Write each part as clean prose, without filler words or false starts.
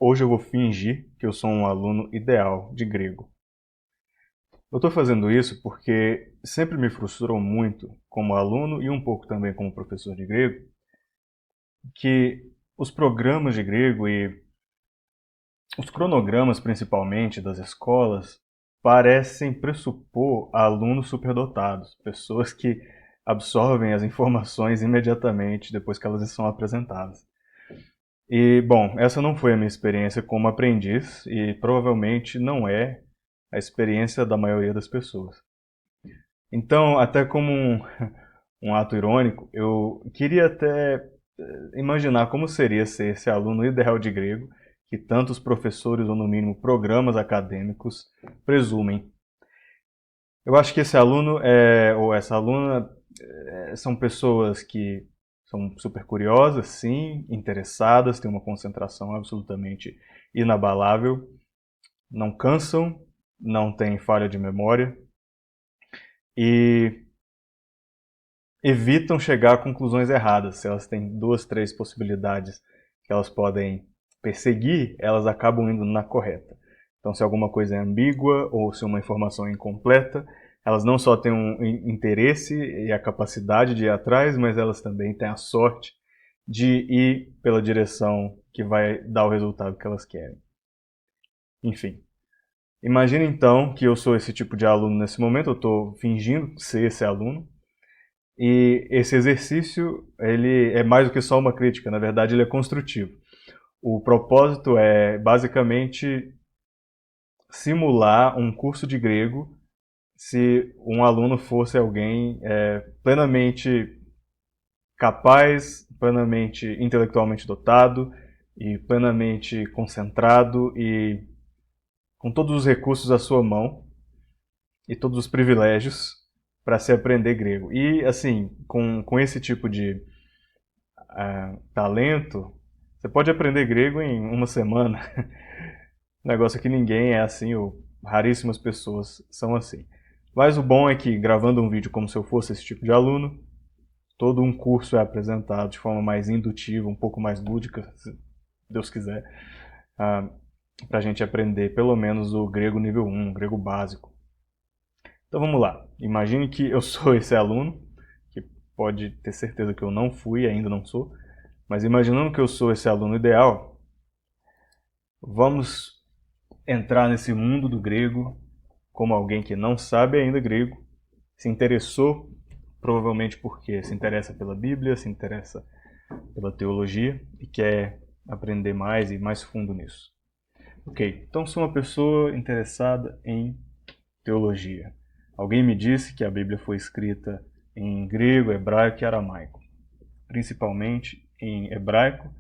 Hoje eu vou fingir que eu sou um aluno ideal de grego. Eu estou fazendo isso porque sempre me frustrou muito, como aluno e um pouco também como professor de grego, que os programas de grego e os cronogramas, principalmente, das escolas, parecem pressupor alunos superdotados, pessoas que absorvem as informações imediatamente depois que elas são apresentadas. E, bom, essa não foi a minha experiência como aprendiz e provavelmente não é a experiência da maioria das pessoas. Então, até como um ato irônico, eu queria até imaginar como seria ser esse aluno ideal de grego que tantos professores ou, no mínimo, programas acadêmicos presumem. Eu acho que esse aluno ou essa aluna são pessoas que são super curiosas, sim, interessadas, têm uma concentração absolutamente inabalável, não cansam, não têm falha de memória e evitam chegar a conclusões erradas. Se elas têm duas, três possibilidades que elas podem perseguir, elas acabam indo na correta. Então, se alguma coisa é ambígua ou se uma informação é incompleta, elas não só têm um interesse e a capacidade de ir atrás, mas elas também têm a sorte de ir pela direção que vai dar o resultado que elas querem. Enfim, imagina então que eu sou esse tipo de aluno nesse momento, eu estou fingindo ser esse aluno, e esse exercício, ele é mais do que só uma crítica, na verdade ele é construtivo. O propósito é basicamente simular um curso de grego se um aluno fosse alguém plenamente capaz, plenamente intelectualmente dotado e plenamente concentrado e com todos os recursos à sua mão e todos os privilégios para se aprender grego. E assim, com esse tipo de talento, você pode aprender grego em uma semana. Negócio que ninguém é assim, ou raríssimas pessoas são assim. Mas o bom é que, gravando um vídeo como se eu fosse esse tipo de aluno, todo um curso é apresentado de forma mais indutiva, um pouco mais lúdica, se Deus quiser, para a gente aprender pelo menos o grego nível 1, o grego básico. Então vamos lá. Imagine que eu sou esse aluno, que pode ter certeza que eu não fui, ainda não sou, mas imaginando que eu sou esse aluno ideal, vamos entrar nesse mundo do grego como alguém que não sabe ainda grego, se interessou, provavelmente porque se interessa pela Bíblia, se interessa pela teologia e quer aprender mais e mais fundo nisso. Ok, então sou uma pessoa interessada em teologia. Alguém me disse que a Bíblia foi escrita em grego, hebraico e aramaico, principalmente em hebraico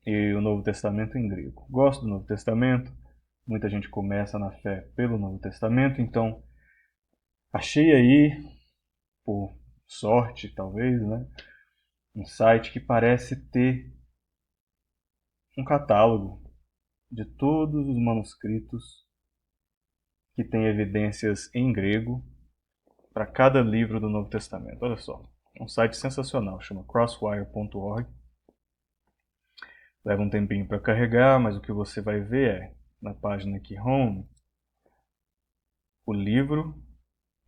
e o Novo Testamento em grego. Gosto do Novo Testamento, muita gente começa na fé pelo Novo Testamento, então achei aí, por sorte talvez, né, um site que parece ter um catálogo de todos os manuscritos que têm evidências em grego para cada livro do Novo Testamento. Olha só, um site sensacional, chama crosswire.org. Leva um tempinho para carregar, mas o que você vai ver é, na página aqui Home, o livro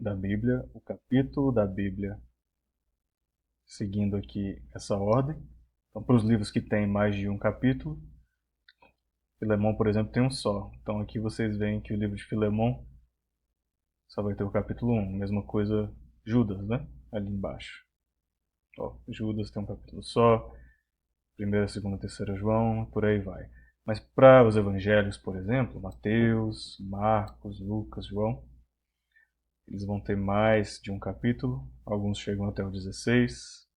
da Bíblia, o capítulo da Bíblia, seguindo aqui essa ordem. Então, para os livros que têm mais de um capítulo, Filemão, por exemplo, tem um só. Então aqui vocês veem que o livro de Filemão só vai ter o capítulo 1. Mesma coisa Judas, né? Ali embaixo. Ó, Judas tem um capítulo só. Primeira, segunda, terceira João, por aí vai. Mas para os evangelhos, por exemplo, Mateus, Marcos, Lucas, João, eles vão ter mais de um capítulo. Alguns chegam até o 16,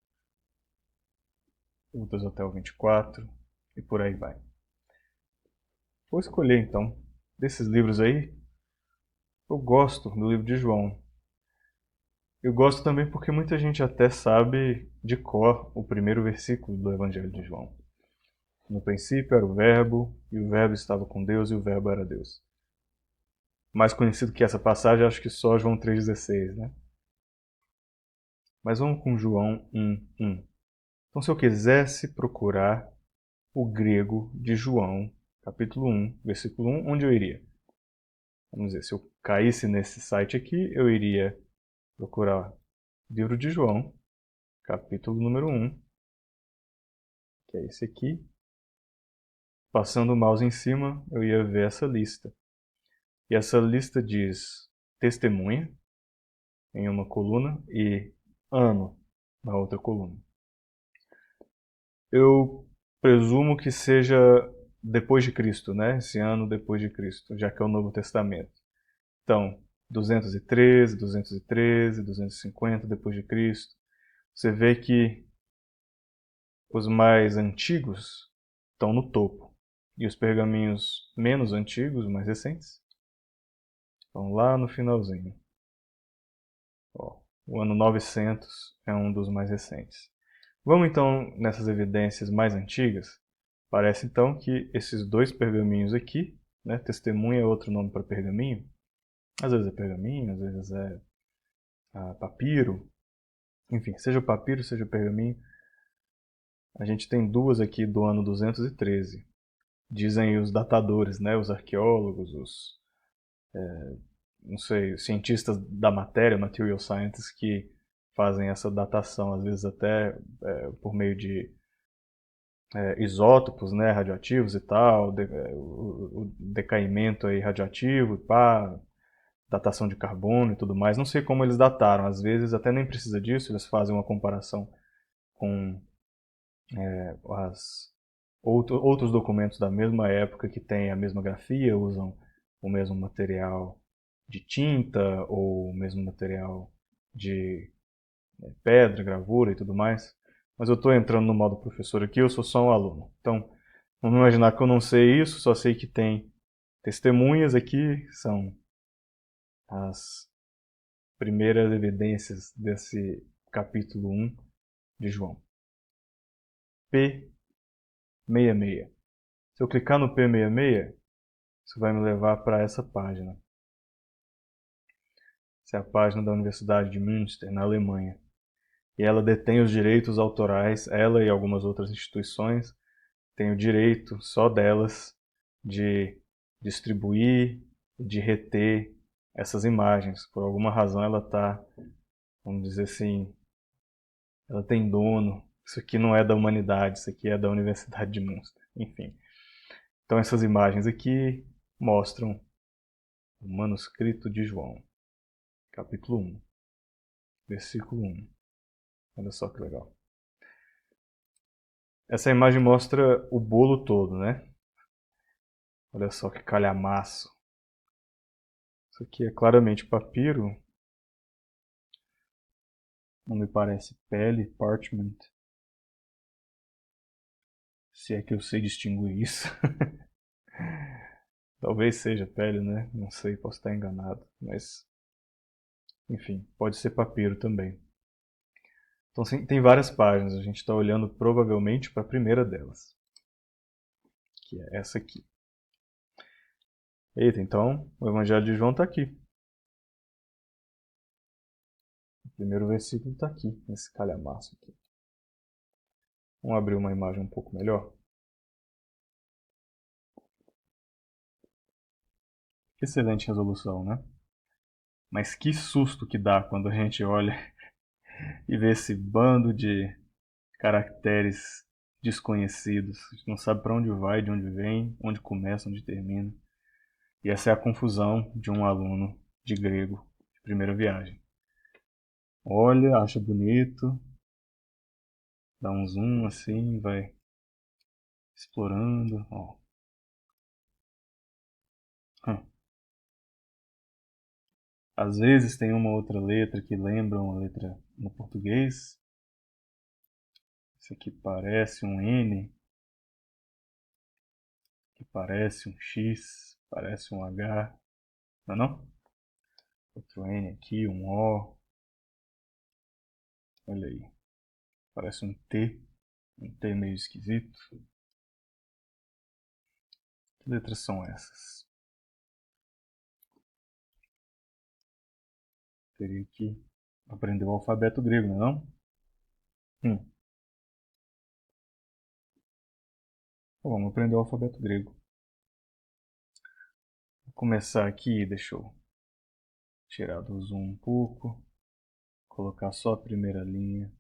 outros até o 24 e por aí vai. Vou escolher então desses livros aí. Eu gosto do livro de João. Eu gosto também porque muita gente até sabe de cor o primeiro versículo do Evangelho de João. No princípio era o Verbo, e o Verbo estava com Deus, e o Verbo era Deus. Mais conhecido que essa passagem, acho que só João 3,16, né? Mas vamos com João 1,1. Então, se eu quisesse procurar o grego de João, capítulo 1, versículo 1, onde eu iria? Vamos dizer, se eu caísse nesse site aqui, eu iria procurar livro de João, capítulo número 1, que é esse aqui. Passando o mouse em cima, eu ia ver essa lista. E essa lista diz testemunha em uma coluna e ano na outra coluna. Eu presumo que seja depois de Cristo, né? Esse ano depois de Cristo, já que é o Novo Testamento. Então, 213, 213, 250 depois de Cristo. Você vê que os mais antigos estão no topo e os pergaminhos menos antigos, mais recentes, estão lá no finalzinho. Ó, o ano 900 é um dos mais recentes. Vamos então nessas evidências mais antigas. Parece então que esses dois pergaminhos aqui, né, testemunha é outro nome para pergaminho, às vezes é pergaminho, às vezes é papiro, enfim, seja o papiro, seja o pergaminho, a gente tem duas aqui do ano 213. Dizem os datadores, né, os arqueólogos, os não sei, cientistas da matéria, material scientists, que fazem essa datação, às vezes até por meio de isótopos, né, radioativos e tal, o decaimento aí radioativo, pá, datação de carbono e tudo mais. Não sei como eles dataram, às vezes até nem precisa disso, eles fazem uma comparação com outros documentos da mesma época que têm a mesma grafia, usam o mesmo material de tinta ou o mesmo material de pedra, gravura e tudo mais. Mas eu estou entrando no modo professor aqui, eu sou só um aluno. Então, vamos imaginar que eu não sei isso, só sei que tem testemunhas aqui, são as primeiras evidências desse capítulo 1 de João. P66. Se eu clicar no P66, isso vai me levar para essa página. Essa é a página da Universidade de Münster, na Alemanha. E ela detém os direitos autorais, ela e algumas outras instituições têm o direito só delas de distribuir, de reter essas imagens. Por alguma razão ela está, vamos dizer assim, ela tem dono. Isso aqui não é da humanidade, isso aqui é da Universidade de Münster. Enfim. Então essas imagens aqui mostram o manuscrito de João, capítulo 1, versículo 1. Olha só que legal. Essa imagem mostra o bolo todo, né? Olha só que calhamaço. Isso aqui é claramente papiro. Não me parece pele, parchment. Se é que eu sei distinguir isso. Talvez seja pele, né? Não sei, posso estar enganado. Mas, enfim, pode ser papiro também. Então, sim, tem várias páginas. A gente está olhando provavelmente para a primeira delas, que é essa aqui. Eita, então o Evangelho de João está aqui. O primeiro versículo está aqui, nesse calhamaço aqui. Vamos abrir uma imagem um pouco melhor. Excelente resolução, né? Mas que susto que dá quando a gente olha e vê esse bando de caracteres desconhecidos. A gente não sabe para onde vai, de onde vem, onde começa, onde termina. E essa é a confusão de um aluno de grego de primeira viagem. Olha, acha bonito, dá um zoom assim, vai explorando. Ó. Às vezes tem uma outra letra que lembra uma letra no português. Isso aqui parece um N, que parece um X, parece um H, não é não? Outro N aqui, um O. Olha aí, parece um T meio esquisito. Que letras são essas? Teria que aprender o alfabeto grego, não é não? Então, vamos aprender o alfabeto grego. começar aqui, deixa eu tirar do zoom um pouco, colocar só a primeira linha,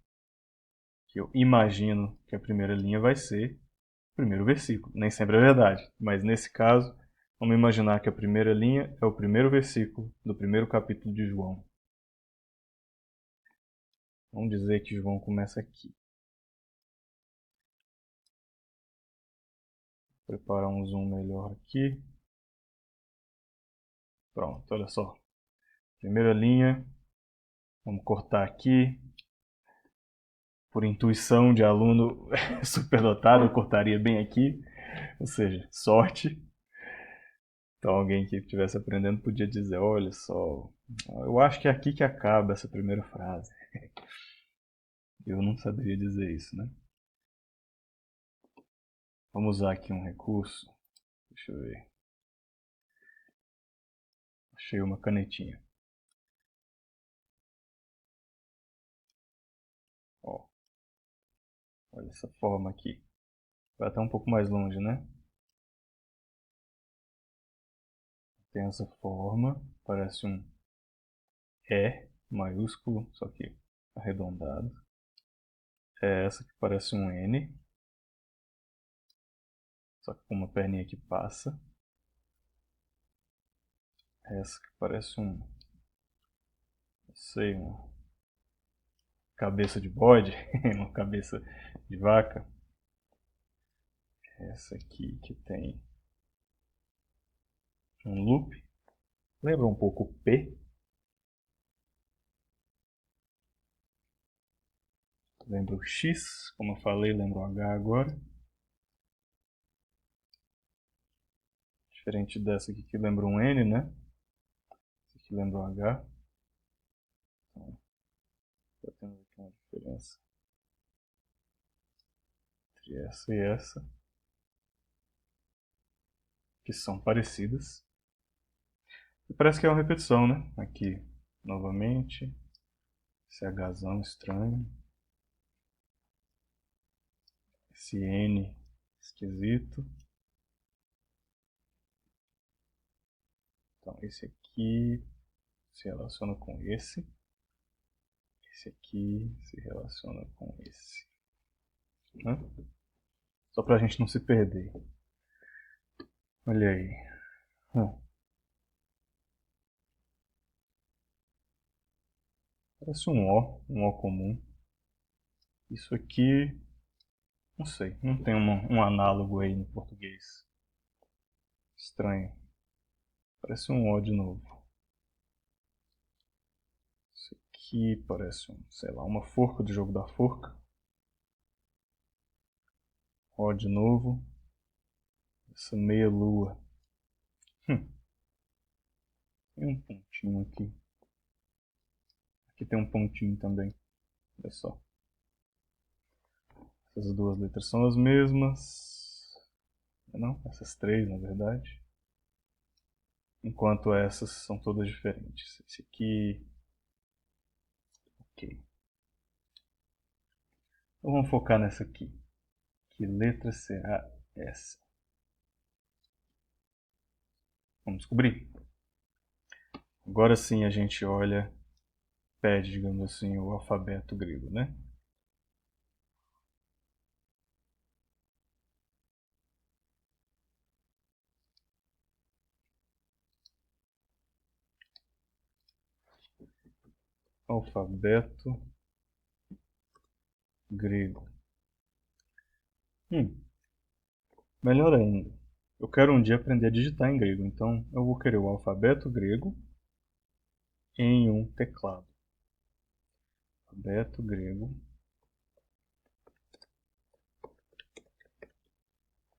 que eu imagino que a primeira linha vai ser o primeiro versículo. Nem sempre é verdade, mas nesse caso, vamos imaginar que a primeira linha é o primeiro versículo do primeiro capítulo de João. Vamos dizer que João começa aqui. Vou preparar um zoom melhor aqui. Pronto, olha só. Primeira linha. Vamos cortar aqui. Por intuição de aluno superdotado, eu cortaria bem aqui. Ou seja, sorte. Então alguém que estivesse aprendendo podia dizer, olha só, eu acho que é aqui que acaba essa primeira frase. Eu não saberia dizer isso, né? Vamos usar aqui um recurso. Deixa eu ver. Achei uma canetinha. Ó, olha essa forma aqui. Vai até um pouco mais longe, né? Tem essa forma, parece um E maiúsculo, só que arredondado. É essa que parece um N, só que com uma perninha que passa. É essa que parece um, não sei, uma cabeça de bode, uma cabeça de vaca. Essa aqui que tem um loop, lembra um pouco o P. Lembra o X, como eu falei, lembra o H agora. Diferente dessa aqui que lembra um N, né? Essa aqui lembra um H. Então, já temos aqui uma diferença entre essa e essa, que são parecidas. E parece que é uma repetição, né? Aqui, novamente, esse Hzão estranho, esse N esquisito. Então, esse aqui se relaciona com esse. Esse aqui se relaciona com esse. Né? Só pra gente não se perder. Olha aí. Parece um O comum. Isso aqui, não sei, não tem um análogo aí no português. Estranho. Parece um O de novo. Isso aqui parece sei lá, uma forca do jogo da forca. O de novo. Essa meia lua. Tem um pontinho aqui. Aqui tem um pontinho também. Olha só. Essas duas letras são as mesmas. Não, essas três, na verdade. Enquanto essas são todas diferentes. Esse aqui. Ok. Então vamos focar nessa aqui. Que letra será essa? Vamos descobrir. Agora sim a gente olha, pede, digamos assim, o alfabeto grego, né? Alfabeto grego. Melhor ainda. Eu quero um dia aprender a digitar em grego, então eu vou querer o alfabeto grego em um teclado. Alfabeto grego.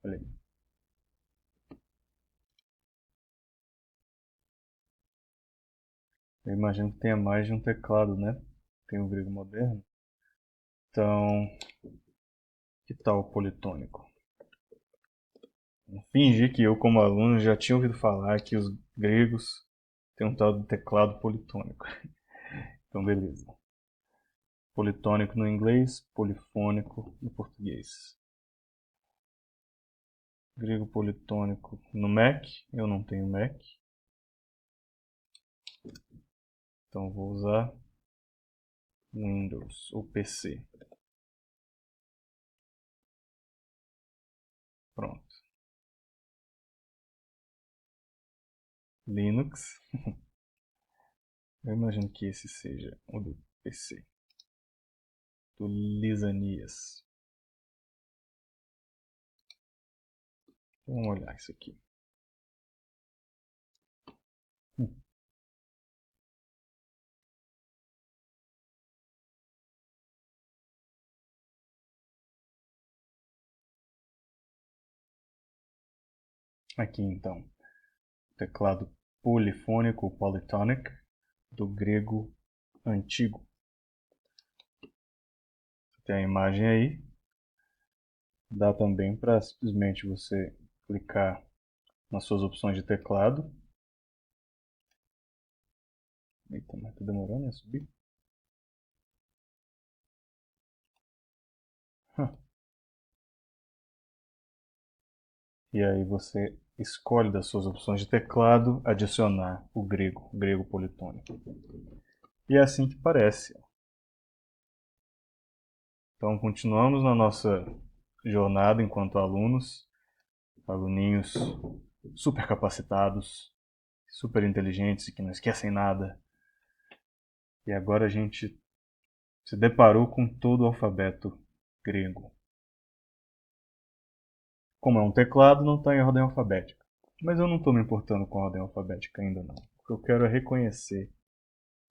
Olha aí. Eu imagino que tenha mais de um teclado, né? Tem o grego moderno. Então, que tal o politônico? Vou fingir que eu, como aluno, já tinha ouvido falar que os gregos têm um tal de teclado politônico. Então, beleza. Politônico no inglês, polifônico no português. Grego politônico no Mac, eu não tenho Mac. Então vou usar Windows ou PC. Pronto. Linux. Eu imagino que esse seja o do PC. Do Lisanias. Vamos olhar isso aqui. Aqui então, teclado polifônico, polytonic, do grego antigo. Tem a imagem aí. Dá também para simplesmente você clicar nas suas opções de teclado. Eita, mas tá demorando a subir? E aí você escolhe das suas opções de teclado adicionar o grego politônico. E é assim que parece. Então continuamos na nossa jornada enquanto alunos, aluninhos super capacitados, super inteligentes e que não esquecem nada. E agora a gente se deparou com todo o alfabeto grego. Como é um teclado, não está em ordem alfabética. Mas eu não estou me importando com a ordem alfabética ainda não. O que eu quero é reconhecer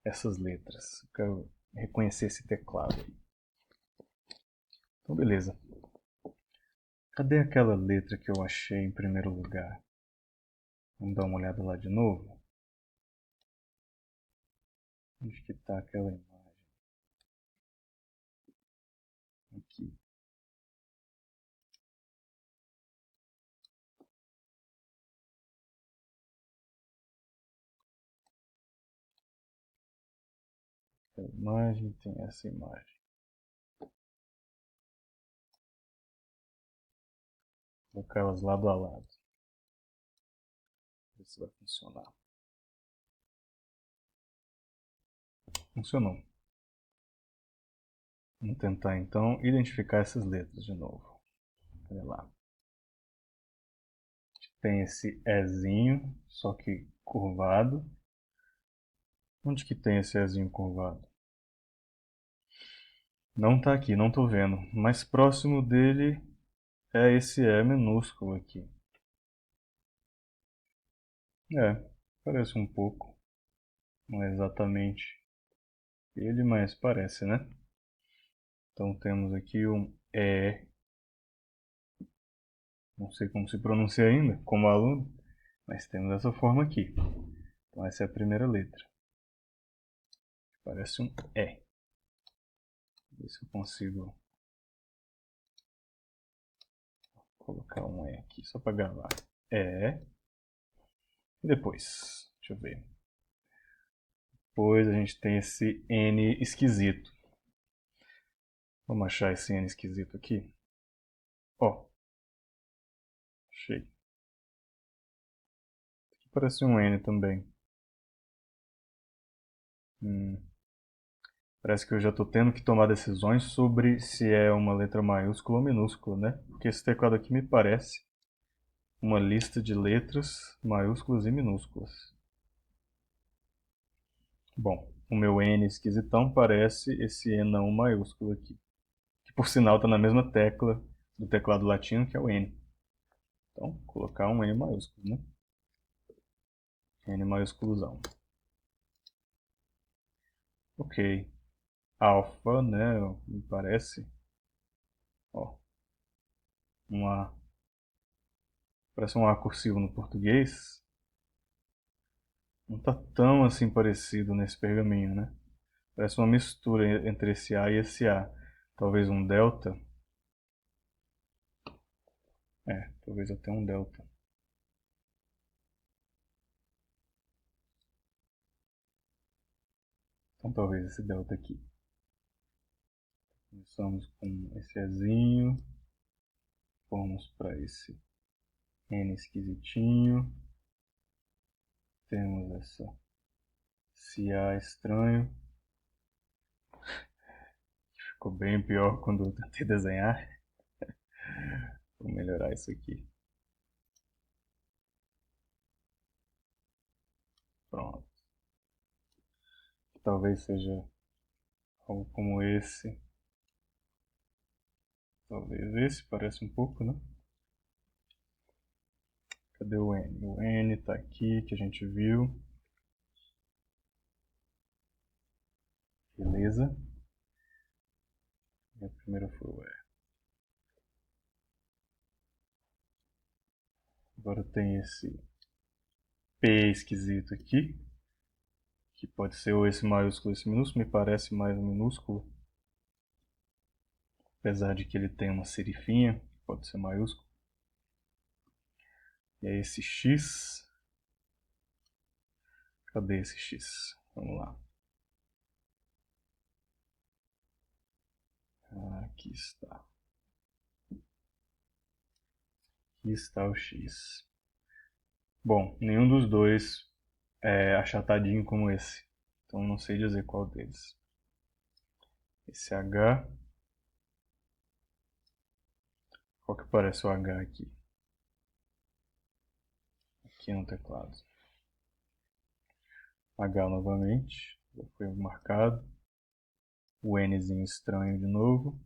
essas letras. Eu quero reconhecer esse teclado. Então beleza. Cadê aquela letra que eu achei em primeiro lugar? Vamos dar uma olhada lá de novo. Onde que está aquela imagem? Aqui. A imagem tem essa imagem. Vou colocar elas lado a lado. Ver se vai funcionar. Funcionou. Vamos tentar então identificar essas letras de novo. Olha lá. Tem esse Ezinho, só que curvado. Onde que tem esse Ezinho curvado? Não está aqui, não estou vendo. Mais próximo dele é esse E minúsculo aqui. Parece um pouco. Não é exatamente ele, mas parece, né? Então temos aqui um E. Não sei como se pronuncia ainda, como aluno, mas temos essa forma aqui. Então essa é a primeira letra. Parece um E. Ver se eu consigo colocar um E aqui, só para gravar. E. E depois, deixa eu ver. Depois a gente tem esse N esquisito. Vamos achar esse N esquisito aqui. Ó. Achei. Aqui parece um N também. Parece que eu já estou tendo que tomar decisões sobre se é uma letra maiúscula ou minúscula, né? Porque esse teclado aqui me parece uma lista de letras maiúsculas e minúsculas. Bom, o meu N esquisitão parece esse E não maiúsculo aqui. Que por sinal está na mesma tecla do teclado latino, que é o N. Então, vou colocar um N maiúsculo, né? N maiúsculozão. Ok. Alfa, né? Me parece. Ó. Parece um A cursivo no português. Não tá tão assim parecido nesse pergaminho, né? Parece uma mistura entre esse A e esse A. Talvez um delta. Talvez até um delta. Então talvez esse delta aqui. Começamos com esse Ezinho. Vamos para esse N esquisitinho. Temos essa Esse A é estranho. Ficou bem pior quando eu tentei desenhar. Vou melhorar isso aqui. Pronto. Talvez seja algo como esse. Talvez esse, parece um pouco, né? Cadê o N? O N tá aqui, que a gente viu. Beleza. E a primeira foi o E. Agora tem esse P esquisito aqui, que pode ser ou esse maiúsculo ou esse minúsculo, me parece mais minúsculo. Apesar de que ele tem uma serifinha, pode ser maiúsculo. E aí esse X. Cadê esse X? Vamos lá. Aqui está. Aqui está o X. Bom, nenhum dos dois é achatadinho como esse. Então não sei dizer qual deles. Esse H. Qual que parece o H aqui? Aqui no teclado. H novamente. Já foi marcado. O Nzinho estranho de novo.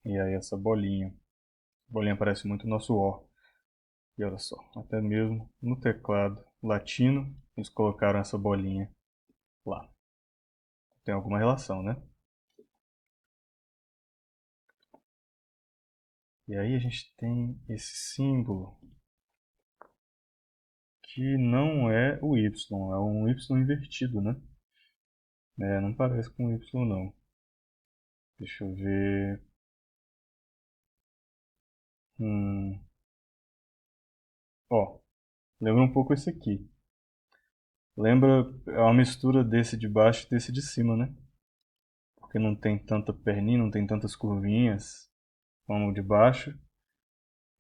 E aí essa bolinha. A bolinha parece muito o nosso O. E olha só, até mesmo no teclado latino, eles colocaram essa bolinha lá. Tem alguma relação, né? E aí a gente tem esse símbolo, que não é o Y, é um Y invertido, né? Não parece com Y não. Deixa eu ver. Ó, lembra um pouco esse aqui. Lembra, é uma mistura desse de baixo e desse de cima, né? Porque não tem tanta perninha, não tem tantas curvinhas como o de baixo,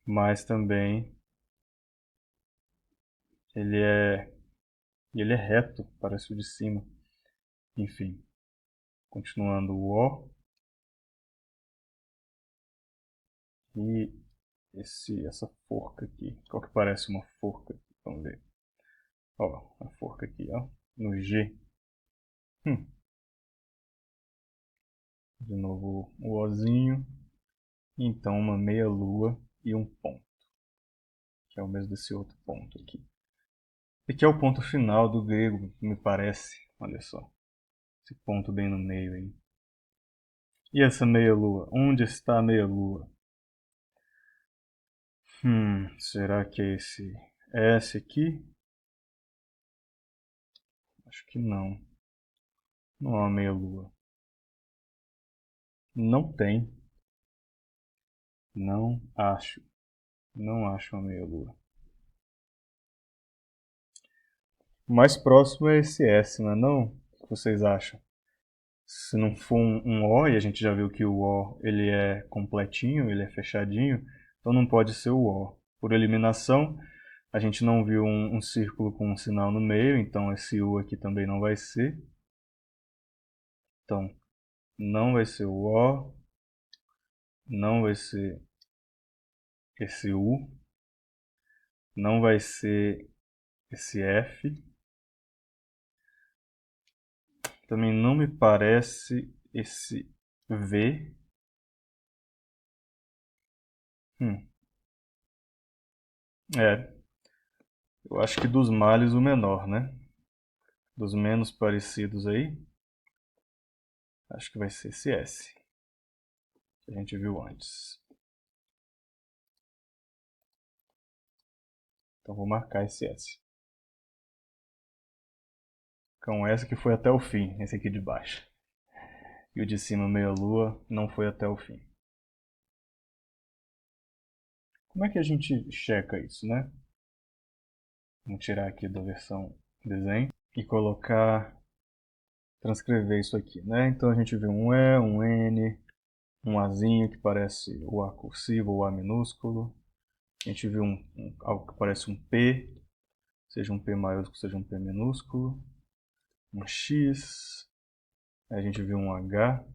mas também ele é, ele é reto, parece o de cima. Enfim, continuando o O. E essa forca aqui. Qual que parece uma forca? Vamos ver. Ó, a forca aqui, ó. No G. Hum. De novo o Ozinho. Então uma meia lua e um ponto. Que é o mesmo desse outro ponto aqui. E que é o ponto final do grego, me parece. Olha só. Esse ponto bem no meio aí. E essa meia lua? Onde está a meia lua? Será que é esse S aqui? Acho que não. Não é uma meia lua. Não tem. Não acho. Não acho uma meia lua. O mais próximo é esse S, não é não? O que vocês acham? Se não for um O, e a gente já viu que o O ele é completinho, ele é fechadinho, então não pode ser o O. Por eliminação, a gente não viu um círculo com um sinal no meio, então esse U aqui também não vai ser. Então, não vai ser o O, não vai ser esse U, não vai ser esse F. Também não me parece esse V. Hum, É, eu acho que dos males o menor, né? Dos menos parecidos aí, acho que vai ser esse S, que a gente viu antes. Então vou marcar esse S. Com S que foi até o fim, esse aqui de baixo. E o de cima, meia lua, não foi até o fim. Como é que a gente checa isso, né? Vamos tirar aqui da versão desenho e colocar, transcrever isso aqui, né? Então a gente vê um E, um N, um Azinho que parece o A cursivo ou A minúsculo. A gente viu algo que parece um P, seja um P maiúsculo, seja um P minúsculo, um X, aí a gente viu um H,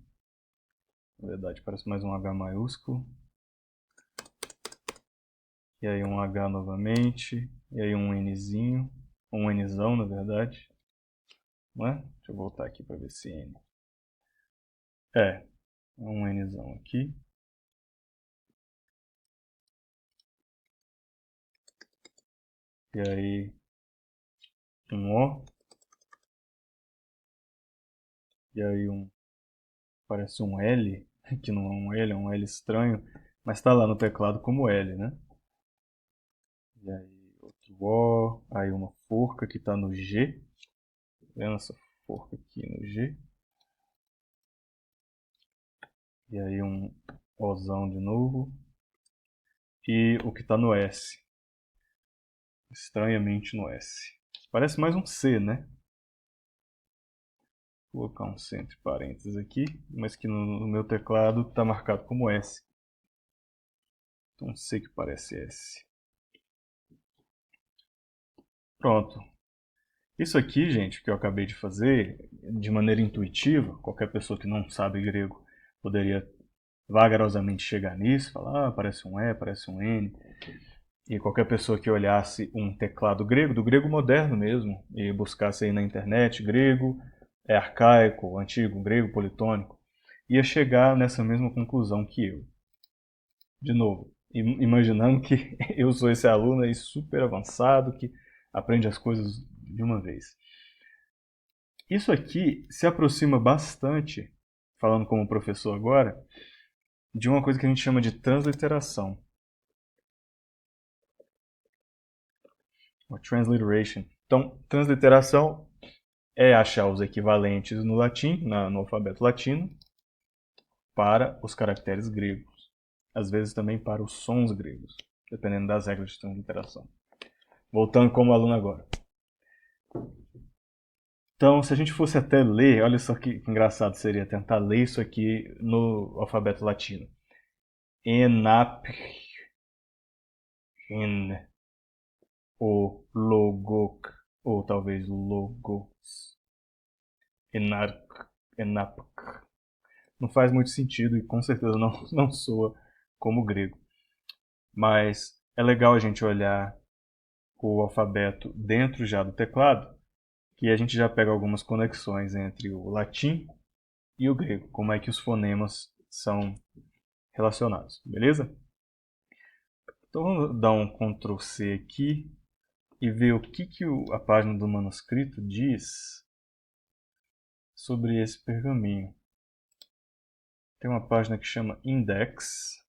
na verdade parece mais um H maiúsculo, e aí um H novamente, e aí um Nzinho, um Nzão na verdade, não é? Deixa eu voltar aqui para ver se N. É, um Nzão aqui. E aí um O. E aí parece um L, que não é um L, é um L estranho, mas está lá no teclado como L, né? E aí outro O, aí uma forca que está no G. Tá vendo essa forca aqui no G? E aí um Ozão de novo. E o que está no S. Estranhamente no S. Parece mais um C, né? Vou colocar um C entre parênteses aqui, mas que no meu teclado está marcado como S. Então C que parece S. Pronto. Isso aqui, gente, que eu acabei de fazer, de maneira intuitiva, qualquer pessoa que não sabe grego poderia vagarosamente chegar nisso, falar, ah, parece um E, parece um N. E qualquer pessoa que olhasse um teclado grego, do grego moderno mesmo, e buscasse aí na internet, grego é arcaico, antigo, grego politônico, ia chegar nessa mesma conclusão que eu. De novo, imaginando que eu sou esse aluno aí super avançado, que aprende as coisas de uma vez. Isso aqui se aproxima bastante, falando como professor agora, de uma coisa que a gente chama de transliteração. Ou transliteration. Então, transliteração é achar os equivalentes no latim, no alfabeto latino, para os caracteres gregos. Às vezes também para os sons gregos, dependendo das regras de transliteração. Voltando como aluno agora. Então, se a gente fosse até ler, olha só que engraçado seria tentar ler isso aqui no alfabeto latino. Enap, en, ou logok, ou talvez logos, enark, enapk. Não faz muito sentido e com certeza não soa como grego. Mas é legal a gente olhar o alfabeto dentro já do teclado, que a gente já pega algumas conexões entre o latim e o grego, como é que os fonemas são relacionados, beleza? Então vamos dar um Ctrl C aqui e ver o que a página do manuscrito diz sobre esse pergaminho. Tem uma página que chama Index.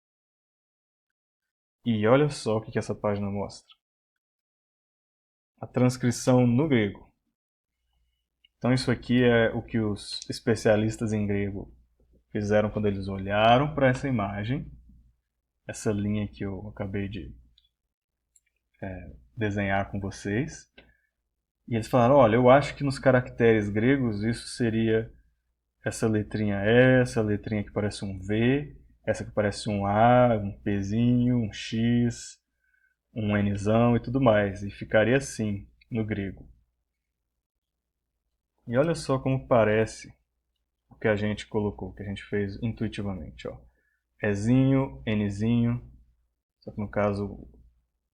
E olha só o que essa página mostra. A transcrição no grego. Então isso aqui é o que os especialistas em grego fizeram quando eles olharam para essa imagem. Essa linha que eu acabei de desenhar com vocês. E eles falaram, olha, eu acho que nos caracteres gregos isso seria essa letrinha E, essa letrinha que parece um V, essa que parece um A, um Pzinho, um X, um Nzão e tudo mais. E ficaria assim no grego. E olha só como parece o que a gente colocou, o que a gente fez intuitivamente. Ó. Ezinho, Nzinho, só que no caso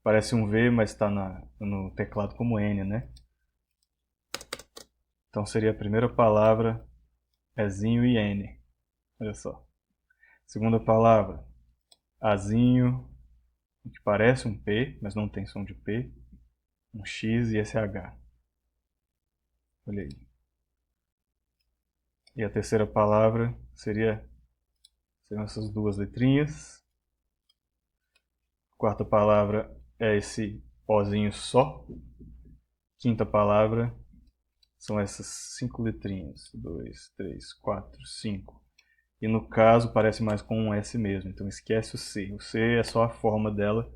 parece um V, mas está no teclado como N, né? Então seria a primeira palavra Ezinho e N. Olha só. Segunda palavra, Azinho, que parece um P, mas não tem som de P. Um X e SH. Olha aí. E a terceira palavra seriam essas duas letrinhas. Quarta palavra é esse Ozinho só. Quinta palavra são essas 5 letrinhas. 2, 3, 4, 5. E no caso parece mais com um S mesmo, então esquece o C. O C é só a forma dela,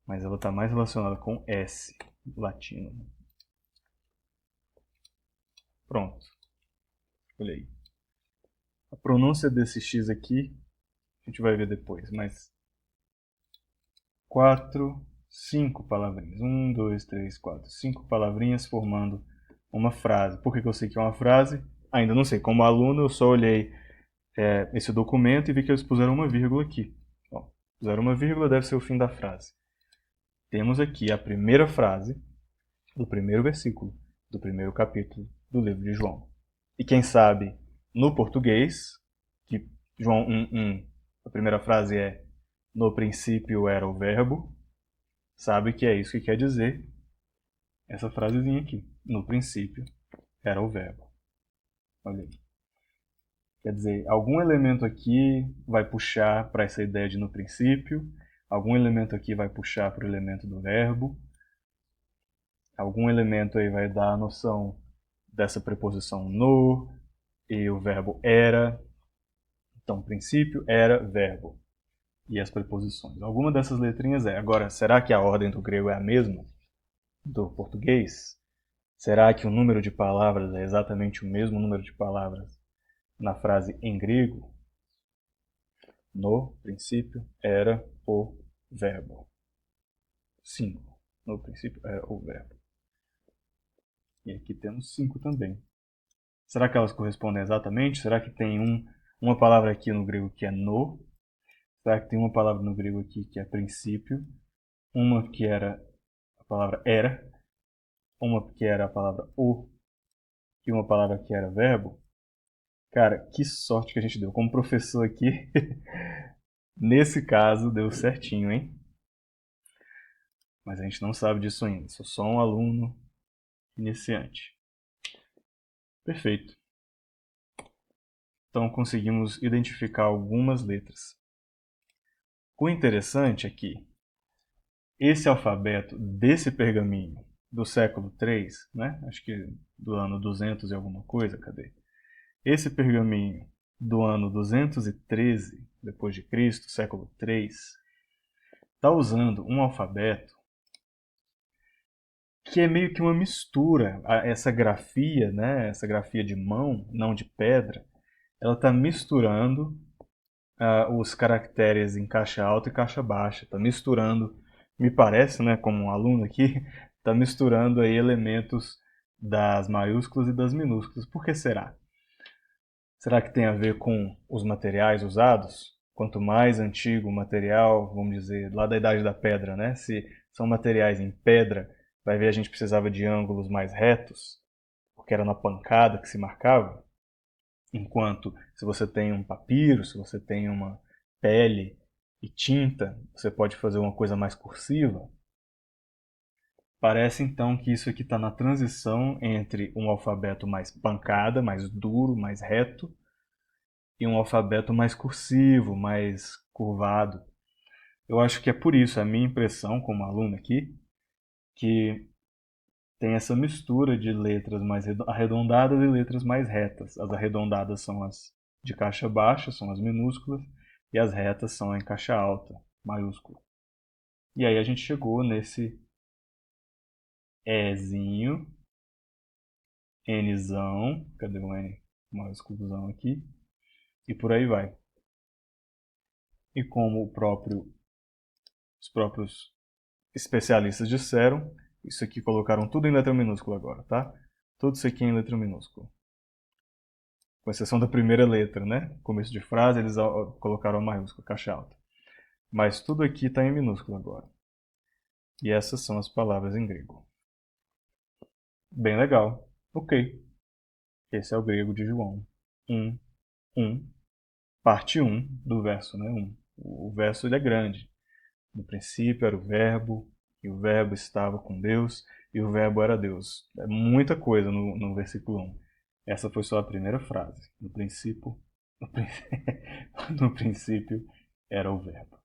mas ela está mais relacionada com S, latino. Pronto. Olha aí. A pronúncia desse X aqui, a gente vai ver depois, mas 4, 5 palavrinhas. 1, 2, 3, 4, 5 palavrinhas formando uma frase. Por que eu sei que é uma frase? Ainda não sei. Como aluno, eu só olhei esse documento e vi que eles puseram uma vírgula aqui. Ó, puseram uma vírgula, deve ser o fim da frase. Temos aqui a primeira frase do primeiro versículo do primeiro capítulo do livro de João. E quem sabe, no português, que João 1:1, a primeira frase é: no princípio era o verbo, sabe que é isso que quer dizer essa frasezinha aqui. No princípio era o verbo. Olha aí. Quer dizer, algum elemento aqui vai puxar para essa ideia de no princípio, algum elemento aqui vai puxar para o elemento do verbo, algum elemento aí vai dar a noção dessa preposição no e o verbo era. Então, princípio, era, verbo. E as preposições. Alguma dessas letrinhas é. Agora, será que a ordem do grego é a mesma do português? Será que o número de palavras é exatamente o mesmo número de palavras na frase em grego? No princípio era o verbo. 5. No princípio era o verbo. E aqui temos 5 também. Será que elas correspondem exatamente? Será que tem uma palavra aqui no grego que é no? Será que tem uma palavra no grego aqui que é princípio? Uma que era a palavra era? Uma que era a palavra o? E uma palavra que era verbo? Cara, que sorte que a gente deu. Como professor aqui, nesse caso deu certinho, hein? Mas a gente não sabe disso ainda. Sou só um aluno iniciante. Perfeito. Então conseguimos identificar algumas letras. O interessante é que esse alfabeto desse pergaminho do século III, né? Acho que do ano 200 e alguma coisa, cadê? Esse pergaminho do ano 213 depois de Cristo, século III, está usando um alfabeto que é meio que uma mistura. Essa grafia, né? Essa grafia de mão, não de pedra, ela está misturando os caracteres em caixa alta e caixa baixa. Está misturando, me parece, né, como um aluno aqui, está misturando aí elementos das maiúsculas e das minúsculas. Por que será? Será que tem a ver com os materiais usados? Quanto mais antigo o material, vamos dizer, lá da Idade da Pedra, né? Se são materiais em pedra, vai ver a gente precisava de ângulos mais retos, porque era na pancada que se marcava. Enquanto se você tem um papiro, se você tem uma pele e tinta, você pode fazer uma coisa mais cursiva. Parece então que isso aqui está na transição entre um alfabeto mais pancada, mais duro, mais reto, e um alfabeto mais cursivo, mais curvado. Eu acho que é por isso, a minha impressão como aluno aqui, que tem essa mistura de letras mais arredondadas e letras mais retas. As arredondadas são as de caixa baixa, são as minúsculas, e as retas são em caixa alta, maiúscula. E aí a gente chegou nesse Ezinho, Nzão, cadê o N maiúsculozão aqui? E por aí vai. E como os próprios especialistas disseram, isso aqui colocaram tudo em letra minúscula agora, tá? Tudo isso aqui em letra minúscula. Com exceção da primeira letra, né? Começo de frase, eles colocaram a maiúscula, caixa alta. Mas tudo aqui está em minúsculo agora. E essas são as palavras em grego. Bem legal. Ok. Esse é o grego de João 1:1, parte 1 do verso, né? 1. O verso ele é grande. No princípio era o verbo, e o verbo estava com Deus, e o verbo era Deus. É muita coisa no versículo 1. Essa foi só a primeira frase. No princípio, no princípio era o verbo.